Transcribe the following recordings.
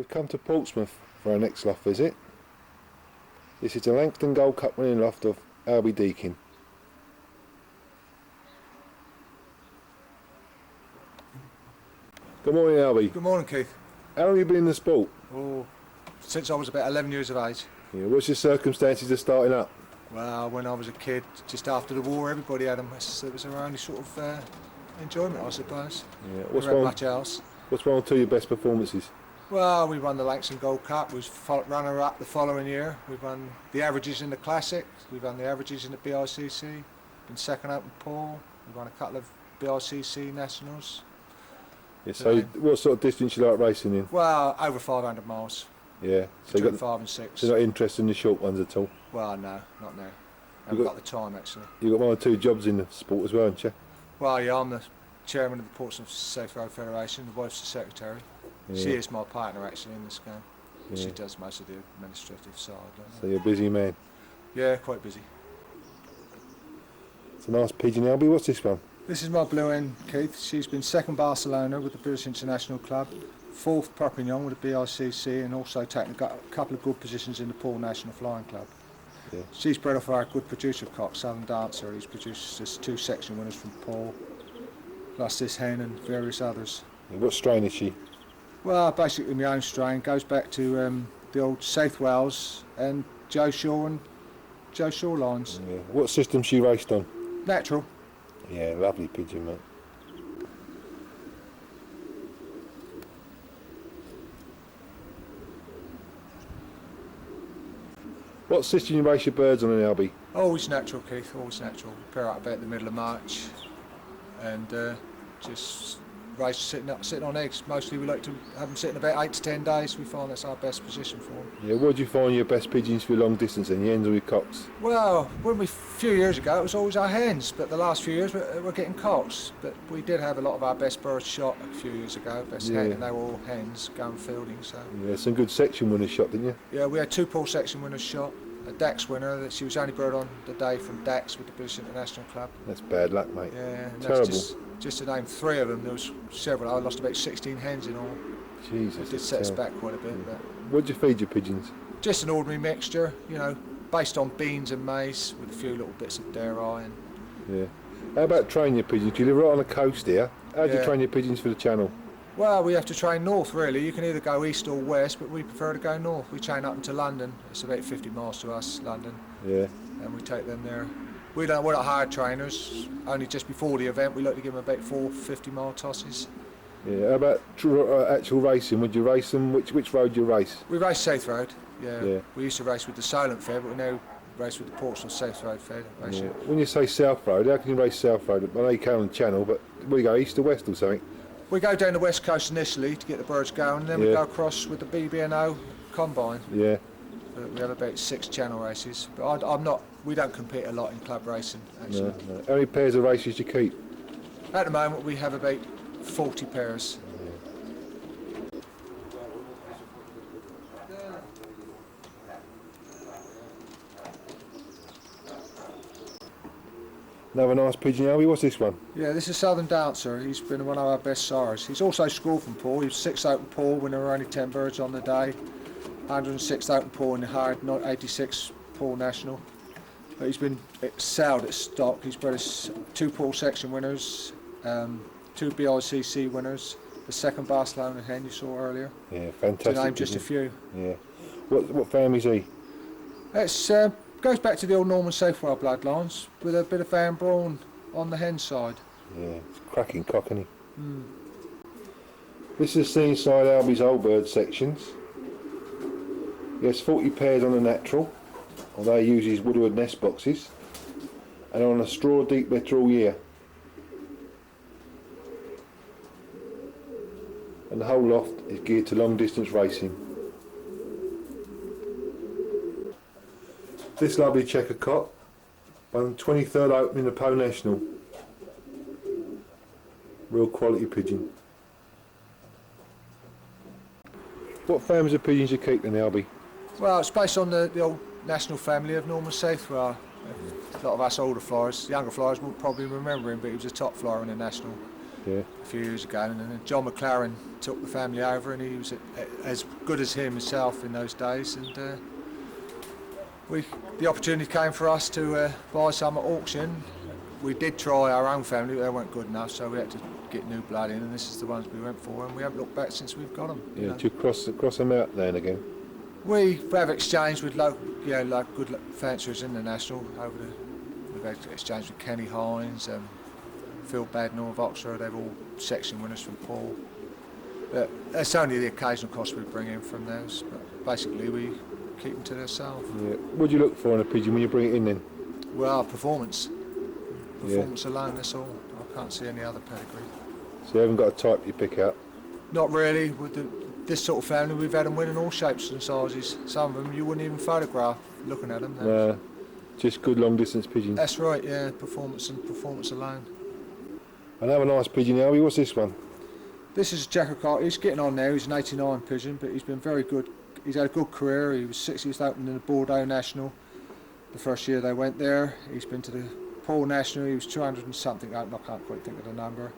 We've come to Portsmouth for our next loft visit. This is the Langston Gold Cup winning loft of Jan Deacon. Good morning, Albie. Good morning, Keith. How long have you been in the sport? Oh, since I was about 11 years of age. Yeah, what's your circumstances of starting up? Well, when I was a kid, just after the war, everybody had them. It was our only sort of enjoyment, I suppose. Yeah. Much else. What's one or two of your best performances? Well, we won the Langston Gold Cup. We was runner-up the following year. We've won the averages in the Classic. We've won the averages in the BICC. Been second up in Paul. We've won a couple of BICC nationals. Yeah, so what sort of distance you like racing in? Well, over 500 miles. Yeah. So between 5 and 6. So you're not interested in the short ones at all? Well, no, not now. I haven't got the time, actually. You've got one or two jobs in the sport as well, haven't you? Well, yeah, I'm the chairman of the Portsmouth Safe Road Federation. The wife's the secretary. Yeah. She is my partner, actually, in this game. Yeah. She does most of the administrative side. So you're a busy man? Yeah, quite busy. It's a nice Pigeon, Albie. What's this one? This is my blue hen, Keith. She's been second Barcelona with the British International Club, fourth Pigeon with the BICC, and also taken a couple of good positions in the Paul National Flying Club. Yeah. She's bred off our good producer cock, Southern Dancer. He's produced us 2 section winners from Paul, plus this hen and various others. Yeah, what strain is she? Well, basically my own strain. Goes back to the old South Wales and Joe Shaw lines. Yeah. What system she raced on? Natural. Yeah, lovely pigeon, mate. What system you race your birds on an Albie? Always natural, Keith, always natural. Pair out about the middle of March and just race sitting on eggs. Mostly we like to have them sitting about 8 to 10 days. We find that's our best position for them. Yeah, what do you find your best pigeons for long distance then, your hens or your cocks? Well, a few years ago it was always our hens, but the last few years we're getting cocks. But we did have a lot of our best birds shot a few years ago, and they were all hens going fielding. So yeah, some good section winners shot, didn't you? Yeah, we had 2 Paul section winners shot. A Dax winner that she was only bred on the day from Dax with the British International Club. That's bad luck, mate. Yeah, terrible. That's just to name 3 of them. There was several. I lost about 16 hens in all. Jesus, it did set us back quite a bit. Yeah. But what do you feed your pigeons? Just an ordinary mixture, based on beans and maize with a few little bits of dairy. And yeah. How about training your pigeons? You live right on the coast here. How do you train your pigeons for the channel? Well, we have to train north, really. You can either go east or west, but we prefer to go north. We train up into London. It's about 50 miles to us, London. Yeah. And we take them there. We're not hard trainers. Only just before the event, we like to give them about 4 50-mile tosses. Yeah. How about actual racing? Would you race them? Which road do you race? We race Safe Road. Yeah. We used to race with the Silent Fair, but we now race with the Portsmouth Safe Road Fair. Yeah. When you say South Road, how can you race South Road? I know you can on the channel, but will you go east or west or something? We go down the west coast initially to get the birds going, and then we go across with the BB&O combine. Yeah. We have about 6 channel races, but we don't compete a lot in club racing, actually. No. How many pairs of races do you keep? At the moment we have about 40 pairs. Another nice pigeon, Albie. What's this one? Yeah, this is Southern Dancer. He's been one of our best sires. He's also scored from Paul. He was 6th out in Paul when there were only 10 birds on the day. 106th out in Paul in the hard, not 86 Paul National. But he's been excelled at stock. He's bred us 2 Paul section winners, 2 BICC winners, the 2nd Barcelona hen you saw earlier. Yeah, fantastic. To name just a few. Yeah. What family's he? It's goes back to the old Norman Safewell bloodlines with a bit of Van Braun on the hen side. Yeah, it's a cracking cock, isn't he? Mm. This is the inside Albie's old bird sections. He has 40 pairs on the natural, although he uses Woodward nest boxes, and on a straw deep litter all year. And the whole loft is geared to long distance racing. This lovely checker cock won 23rd Open in the Pole National. Real quality pigeon. What families of pigeons you keep then, Albie? Well, it's based on the old national family of Norman Safewell. A lot of us older flyers, younger flyers will probably remember him, but he was a top flyer in the national. Yeah. a few years ago, and then John McLaren took the family over, and he was as good as him himself in those days, and the opportunity came for us to buy some at auction. We did try our own family, but they weren't good enough, so we had to get new blood in, and this is the ones we went for, and we haven't looked back since we've got them. Yeah, do you cross them out then again? We have exchanged with local, like good fanciers in the National. We've had exchanged with Kenny Hines, Phil Badnor of Oxford. They're all section winners from Paul. But it's only the occasional cost we bring in from those. But basically, we keep them to themselves. Yeah. What do you look for in a pigeon when you bring it in then? Well, performance. Performance alone. That's all. I can't see any other pedigree. So you haven't got a type you pick out? Not really. With this sort of family, we've had them win in all shapes and sizes. Some of them you wouldn't even photograph looking at them. No, just good long distance pigeons. That's right, yeah, performance and performance alone. Another nice pigeon, Albie. What's this one? This is a Jack O'Carter. He's getting on now. He's an 89 pigeon, but he's been very good. He's had a good career. He was 60th open in the Bordeaux National the first year they went there. He's been to the Paul National. He was 200 and something open. I can't quite think of the number.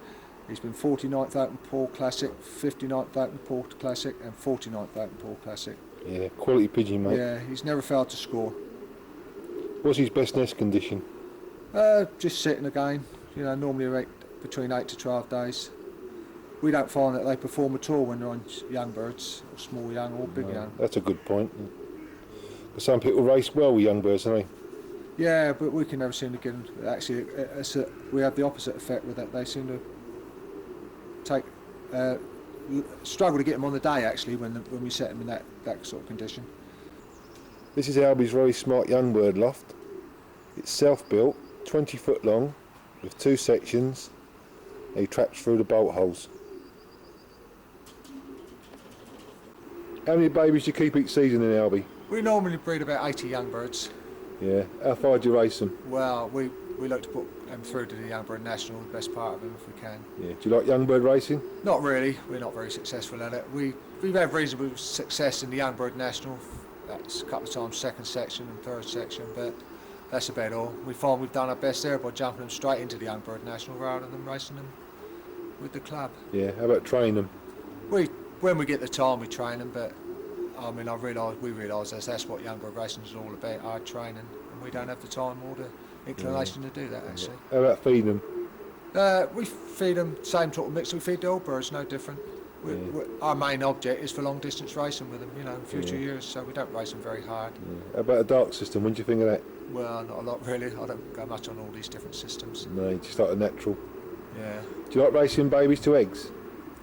He's been 49th Open Paul Classic, 59th Open Paul Classic, and 49th Open Paul Classic. Yeah, quality pigeon, mate. Yeah, he's never failed to score. What's his best nest condition? Just sitting again. Normally between 8 to 12 days. We don't find that they perform at all when they're on young birds, or small young or big young. That's a good point. Some people race well with young birds, don't they? Yeah, but we can never seem to get them. Actually, we have the opposite effect with that. They seem to struggle to get them on the day, actually, when we set them in that sort of condition. This is Albie's very smart young bird loft. It's self-built, 20 foot long, with 2 sections. He traps through the bolt holes. How many babies do you keep each season in, Albie? We normally breed about 80 young birds. Yeah. How far do you race them? Well, we like to put them through to the Young Bird National, the best part of them if we can. Yeah. Do you like young bird racing? Not really. We're not very successful at it. We've had reasonable success in the Young Bird National. That's a couple of times second section and third section, but that's about all. We find we've done our best there by jumping them straight into the Young Bird National rather than racing them with the club. Yeah. How about training them? When we get the time, we train them, but I mean, we realise that's what young bird racing is all about, hard training, and we don't have the time or the inclination to do that, actually. How about feeding them? We feed them same sort of mix we feed the old birds, no different. Our main object is for long distance racing with them, in future years, so we don't race them very hard. Yeah. How about a dark system? What do you think of that? Well, not a lot really. I don't go much on all these different systems. No, you just like a natural. Yeah. Do you like racing babies to eggs?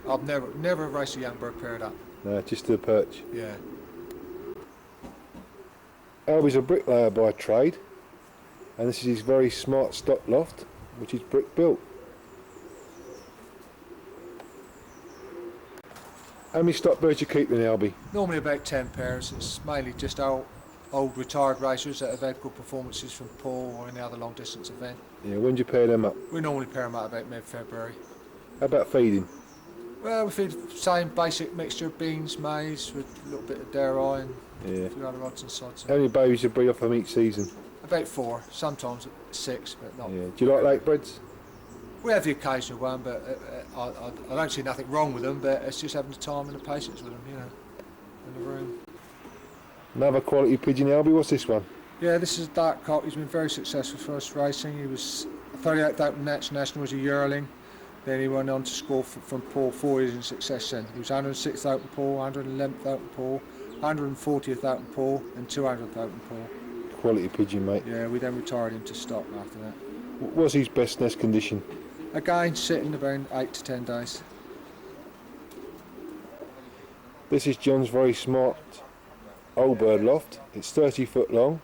I've never raced a young bird paired up. No, just to the perch. Yeah. Albie's a bricklayer by trade, and this is his very smart stock loft, which is brick built. How many stock birds do you keep in, Albie? Normally about 10 pairs. It's mainly just old retired racers that have had good performances from Paul or any other long distance event. Yeah, when do you pair them up? We normally pair them up about mid-February. How about feeding? Well, we feed the same basic mixture of beans, maize, with a little bit of dairy and a few other odds and sods. How many babies do you breed off them each season? About 4, sometimes 6, but not. Yeah. Do you like late breds? We have the occasional one, but I don't see nothing wrong with them, but it's just having the time and the patience with them, in the room. Another quality pigeon, Albie. What's this one? Yeah, this is a dark cock. He's been very successful for us racing. He was 38th Open National as a yearling. Then he went on to score from Paul 4 years in success then. He was 106th Open Paul, 111th Open Paul, 140th Open Paul, and 200th Open Paul. Quality pigeon, mate. Yeah, we then retired him to stock after that. What's his best nest condition? Again, sitting about 8 to 10 days. This is John's very smart old bird loft. It's 30 foot long.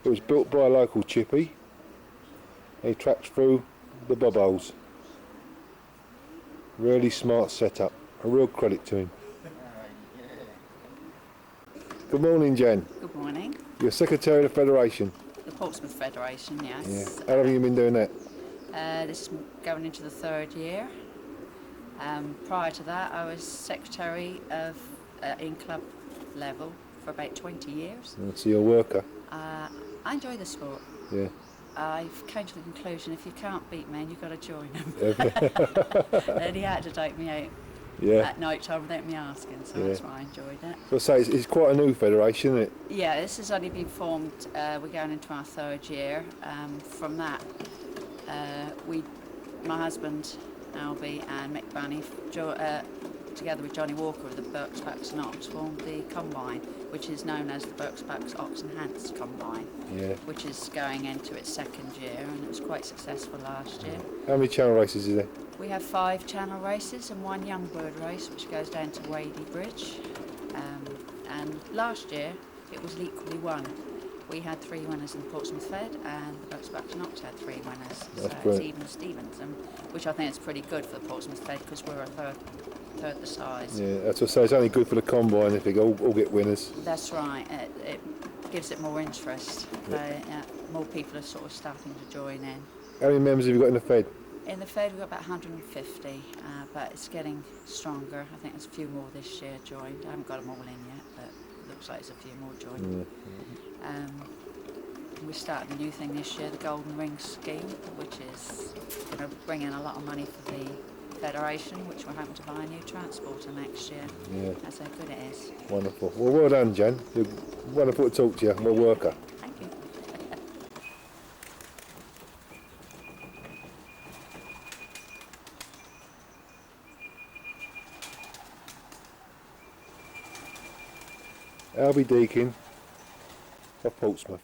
It was built by a local chippy. He traps through the bob holes. Really smart setup. A real credit to him. Good morning, Jan. Good morning. You're Secretary of the Federation. The Portsmouth Federation, yes. Yeah. How long have you been doing that? This is going into the 3rd year. Prior to that, I was Secretary of in club level for about 20 years. So you're a worker. I enjoy the sport. Yeah. I've came to the conclusion if you can't beat men, you've got to join them. And he had to take me out Yeah. at night time without me asking, so Yeah. that's why I enjoyed it. So I say it's quite a new federation, isn't it? Yeah, this has only been formed, we're going into our 3rd year. From that, my husband, Albie, and Mick Bunny, together with Johnny Walker of the Berks, Backs and Ox, formed the Combine, which is known as the Berks, Backs, Ox and Hants Combine, Yeah. which is going into its 2nd year, and it was quite successful last year. How many channel races is there? We have 5 channel races and 1 young bird race, which goes down to Wadey Bridge. And last year, it was equally won. We had 3 winners in the Portsmouth Fed, and the Berks, Backs and Ox had 3 winners. That's So it's brilliant. even Stevens, which I think is pretty good for the Portsmouth Fed because we're a third the size. Yeah, that's what I say. It's only good for the combine if they all get winners. That's right. It gives it more interest. More people are sort of starting to join in. How many members have you got in the Fed? In the Fed, we've got about 150, but it's getting stronger. I think there's a few more this year joined. I haven't got them all in yet, but it looks like there's a few more joined. We started a new thing this year, the Golden Ring Scheme, which is going to bring in a lot of money for the Federation, which we're hoping to buy a new transporter next year. Yeah. That's how good it is. Wonderful. Well, well done, Jan. You're wonderful to talk to you. Well worker. Thank you. Albie Deacon of Portsmouth.